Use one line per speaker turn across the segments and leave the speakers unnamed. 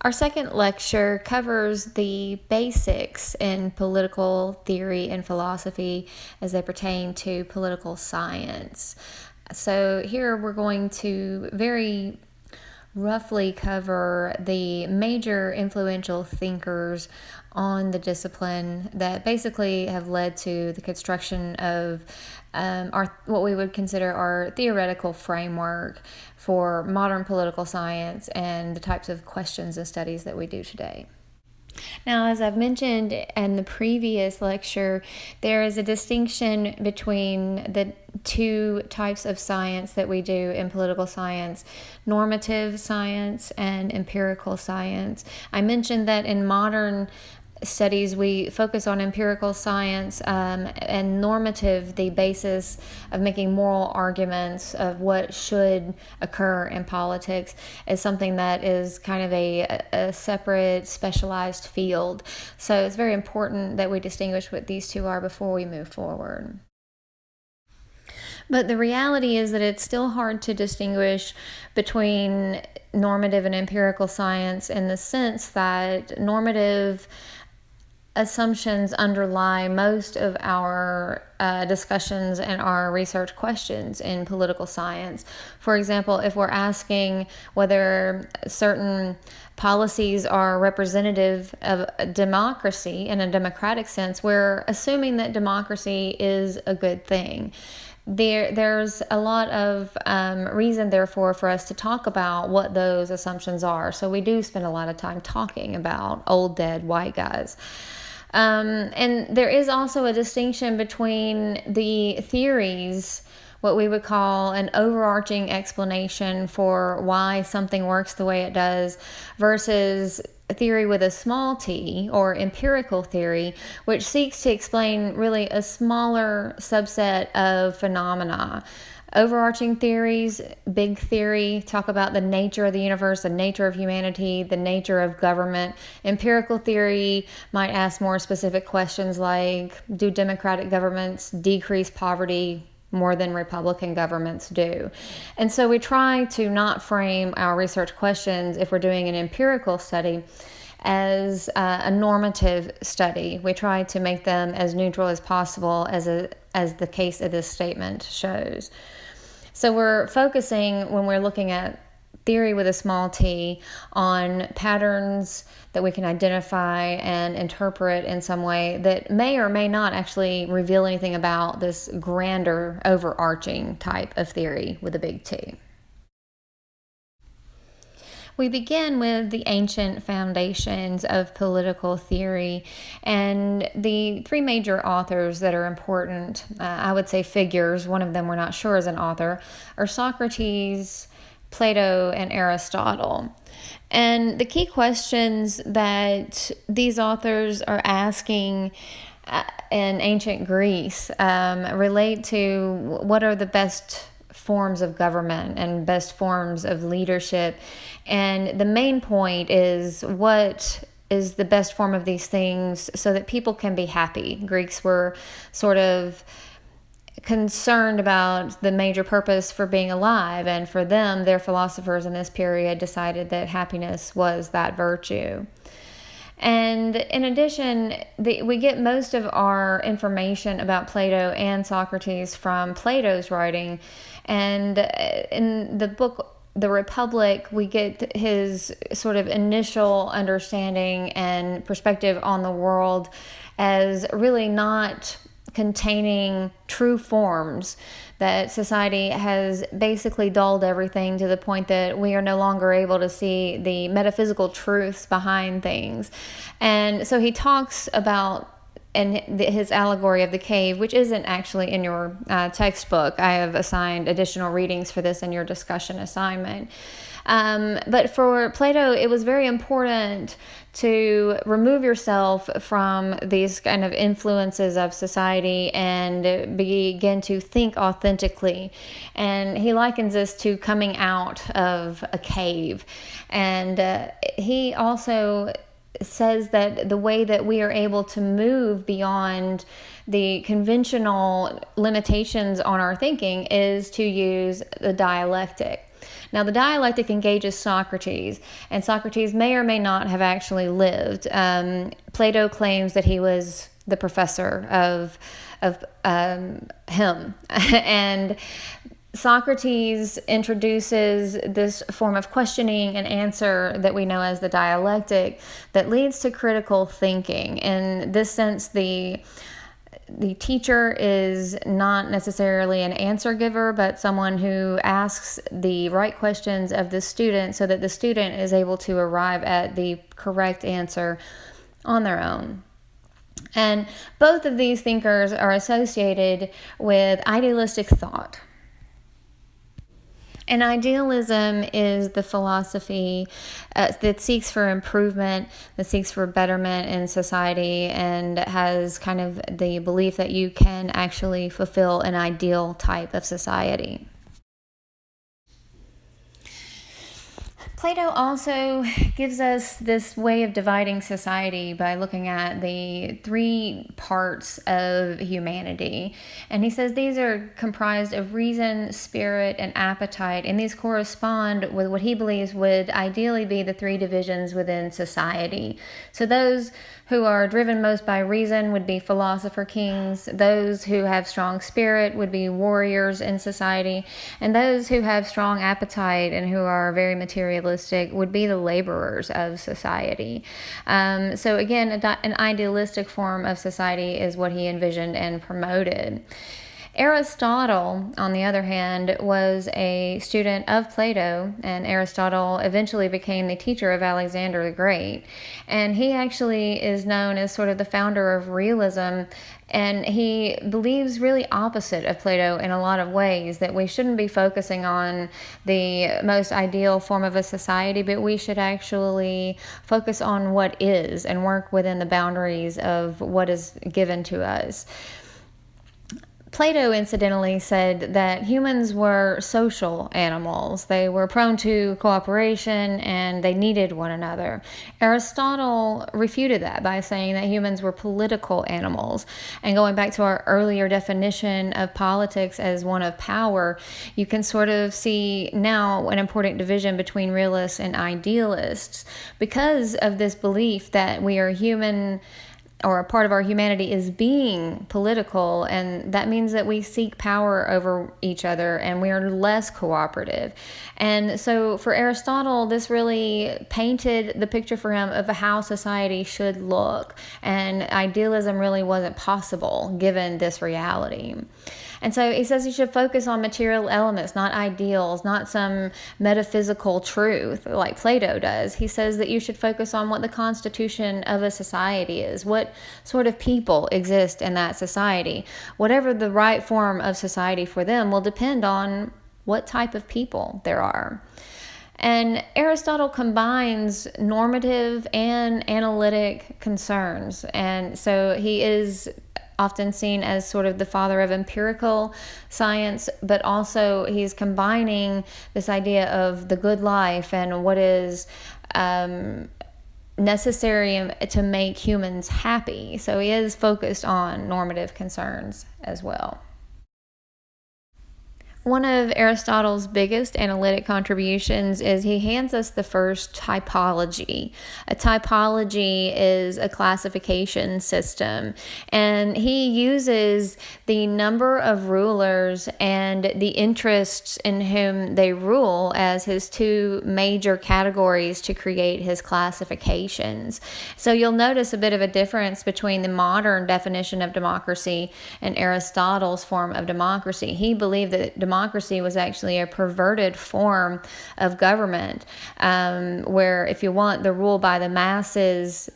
Our second lecture covers the basics in political theory and philosophy as they pertain to political science. So here we're going to very roughly cover the major influential thinkers on the discipline that basically have led to the construction of what we would consider our theoretical framework for modern political science and the types of questions and studies that we do today. Now, as I've mentioned in the previous lecture, there is a distinction between the two types of science that we do in political science: normative science and empirical science. I mentioned that in modern studies we focus on empirical science, and normative, the basis of making moral arguments of what should occur in politics, is something that is kind of a separate specialized field. So it's very important that we distinguish what these two are before we move forward. But the reality is that it's still hard to distinguish between normative and empirical science, in the sense that normative assumptions underlie most of our discussions and our research questions in political science. For example, if we're asking whether certain policies are representative of democracy in a democratic sense, we're assuming that democracy is a good thing. There's a lot of reason, therefore, for us to talk about what those assumptions are. So we do spend a lot of time talking about old dead white guys. And there is also a distinction between the theories, what we would call an overarching explanation for why something works the way it does, versus a theory with a small t, or empirical theory, which seeks to explain really a smaller subset of phenomena. Overarching theories, big theory, talk about the nature of the universe, the nature of humanity, the nature of government. Empirical theory might ask more specific questions like, do democratic governments decrease poverty more than Republican governments do? And so we try to not frame our research questions, if we're doing an empirical study, as a normative study. We try to make them as neutral as possible, as the case of this statement shows. So we're focusing, when we're looking at theory with a small t, on patterns that we can identify and interpret in some way that may or may not actually reveal anything about this grander, overarching type of theory with a big T. We begin with the ancient foundations of political theory, and the three major authors that are important, I would say figures, one of them we're not sure is an author, are Socrates, Plato, and Aristotle. And the key questions that these authors are asking in ancient Greece relate to what are the best forms of government and best forms of leadership. And the main point is, what is the best form of these things so that people can be happy? Greeks were sort of concerned about the major purpose for being alive, and for them, their philosophers in this period decided that happiness was that virtue. And in addition, we get most of our information about Plato and Socrates from Plato's writing. And in the book The Republic, we get his sort of initial understanding and perspective on the world as really not containing true forms, that society has basically dulled everything to the point that we are no longer able to see the metaphysical truths behind things. And so he talks about, and his allegory of the cave, which isn't actually in your textbook. I have assigned additional readings for this in your discussion assignment. But for Plato, it was very important to remove yourself from these kind of influences of society and begin to think authentically. And he likens this to coming out of a cave. And he also says that the way that we are able to move beyond the conventional limitations on our thinking is to use the dialectic. Now, the dialectic engages Socrates, and Socrates may or may not have actually lived. Plato claims that he was the professor of him, and Socrates introduces this form of questioning and answer that we know as the dialectic that leads to critical thinking. In this sense, the teacher is not necessarily an answer giver, but someone who asks the right questions of the student so that the student is able to arrive at the correct answer on their own. And both of these thinkers are associated with idealistic thought. And idealism is the philosophy that seeks for improvement, that seeks for betterment in society, and has kind of the belief that you can actually fulfill an ideal type of society. Plato also gives us this way of dividing society by looking at the three parts of humanity. And he says these are comprised of reason, spirit, and appetite, and these correspond with what he believes would ideally be the three divisions within society. So those who are driven most by reason would be philosopher kings, those who have strong spirit would be warriors in society, and those who have strong appetite and who are very materialistic would be the laborers of society. So again, an idealistic form of society is what he envisioned and promoted. Aristotle, on the other hand, was a student of Plato, and Aristotle eventually became the teacher of Alexander the Great. And he actually is known as sort of the founder of realism, and he believes really opposite of Plato in a lot of ways, that we shouldn't be focusing on the most ideal form of a society, but we should actually focus on what is and work within the boundaries of what is given to us. Plato incidentally said that humans were social animals. They were prone to cooperation and they needed one another. Aristotle refuted that by saying that humans were political animals. And going back to our earlier definition of politics as one of power, you can sort of see now an important division between realists and idealists because of this belief that we are human, or a part of our humanity is being political, and that means that we seek power over each other and we are less cooperative. And so for Aristotle, this really painted the picture for him of how society should look, and idealism really wasn't possible given this reality. And so he says you should focus on material elements, not ideals, not some metaphysical truth like Plato does. He says that you should focus on what the constitution of a society is, what sort of people exist in that society. Whatever the right form of society for them will depend on what type of people there are. And Aristotle combines normative and analytic concerns. And so he is often seen as sort of the father of empirical science, but also he's combining this idea of the good life and what is necessary to make humans happy. So he is focused on normative concerns as well. One of Aristotle's biggest analytic contributions is he hands us the first typology. A typology is a classification system, and he uses the number of rulers and the interests in whom they rule as his two major categories to create his classifications. So you'll notice a bit of a difference between the modern definition of democracy and Aristotle's form of democracy. He believed that democracy was actually a perverted form of government, where if you want the rule by the masses,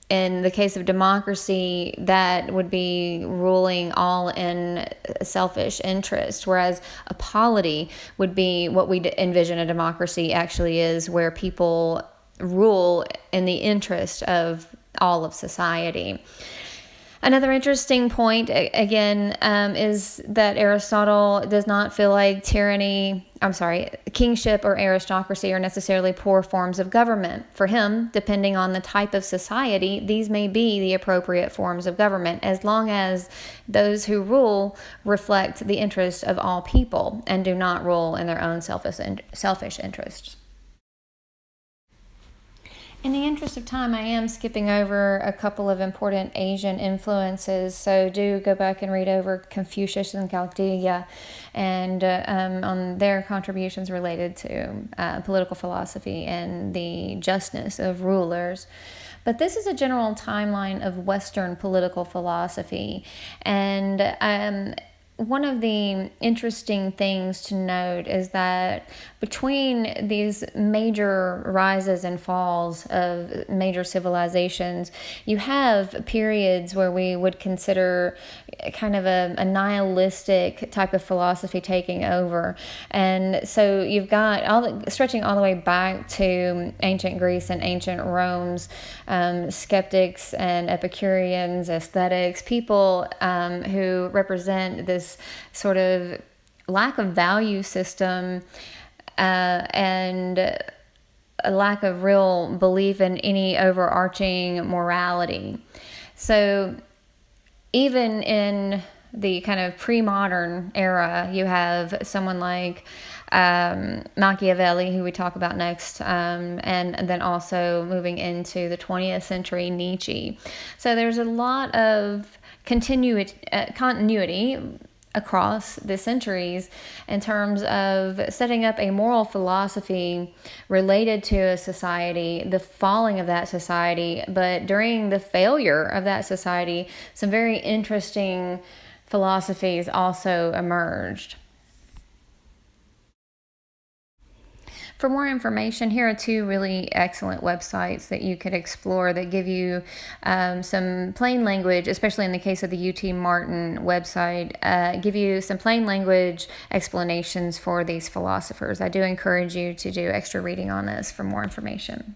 in the case of democracy, that would be ruling all in selfish interest, whereas a polity would be what we envision a democracy actually is, where people rule in the interest of all of society. Another interesting point, again, is that Aristotle does not feel like kingship or aristocracy are necessarily poor forms of government. For him, depending on the type of society, these may be the appropriate forms of government, as long as those who rule reflect the interests of all people and do not rule in their own selfish interests. In the interest of time, I am skipping over a couple of important Asian influences, so do go back and read over Confucius and Gautama and on their contributions related to political philosophy and the justness of rulers. But this is a general timeline of Western political philosophy, and one of the interesting things to note is that between these major rises and falls of major civilizations, you have periods where we would consider kind of a nihilistic type of philosophy taking over. And so you've got stretching all the way back to ancient Greece and ancient Rome's skeptics and Epicureans, aesthetics, people who represent this sort of lack of value system and a lack of real belief in any overarching morality. So even in the kind of pre-modern era, you have someone like Machiavelli, who we talk about next, and then also moving into the 20th century, Nietzsche. So there's a lot of continuity across the centuries in terms of setting up a moral philosophy related to a society, the falling of that society, but during the failure of that society, some very interesting philosophies also emerged. For more information, here are two really excellent websites that you could explore that give you some plain language, especially in the case of the UT Martin website, give you some plain language explanations for these philosophers. I do encourage you to do extra reading on this for more information.